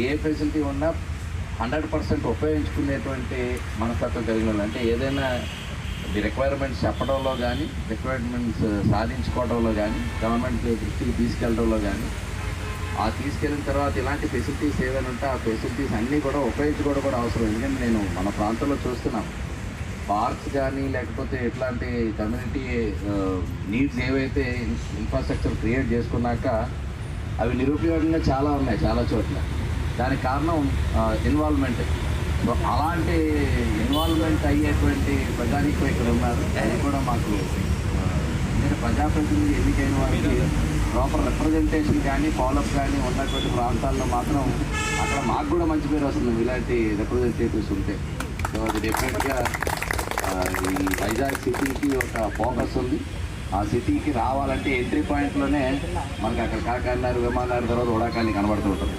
ఏ facility ఉన్నా 100% ఉపయోగించుకునేటువంటి మనస్తత్వం కలిగిన వాళ్ళు. అంటే ఏదైనా రిక్వైర్మెంట్స్ చెప్పడంలో కానీ, రిక్వైర్మెంట్స్ సాధించుకోవడంలో కానీ, గవర్నమెంట్ దృష్టికి తీసుకెళ్ళడంలో కానీ, ఆ తీసుకెళ్ళిన తర్వాత ఇలాంటి ఫెసిలిటీస్ ఏదైనా ఉంటే ఆ ఫెసిలిటీస్ అన్నీ కూడా ఉపయోగించుకోవడం కూడా అవసరం. ఎందుకంటే నేను మన ప్రాంతంలో చూస్తున్నాను, పార్క్స్ కానీ లేకపోతే ఇట్లాంటి కమ్యూనిటీ నీడ్స్ ఏవైతే ఇన్ఫ్రాస్ట్రక్చర్ క్రియేట్ చేసుకున్నాక అవి నిరుపయోగంగా చాలా ఉన్నాయి చాలా చోట్ల. దానికి కారణం ఇన్వాల్వ్మెంట్. సో అలాంటి ఇన్వాల్వ్మెంట్ అయ్యేటువంటి ప్రజానీకం ఇక్కడ ఉన్నారు. అది కూడా మాకు ఎందుకంటే ప్రజాప్రతినిధి ఎన్నికైన వారికి ప్రాపర్ రిప్రజెంటేషన్ కానీ ఫాలోఅప్ కానీ ఉన్నటువంటి ప్రాంతాల్లో మాత్రం అక్కడ మాకు కూడా మంచి పేరు వస్తుంది ఇలాంటి రిప్రజెంటేటివ్స్ ఉంటే. సో అది డెఫినెట్గా ఈ వైజాగ్ సిటీకి ఒక ఫోకస్ ఉంది. ఆ సిటీకి రావాలంటే ఎంట్రీ పాయింట్లోనే మనకు అక్కడ కాకినాడ విమానాల తర్వాత ఉడాకాన్ని కనబడుతూ ఉంటుంది.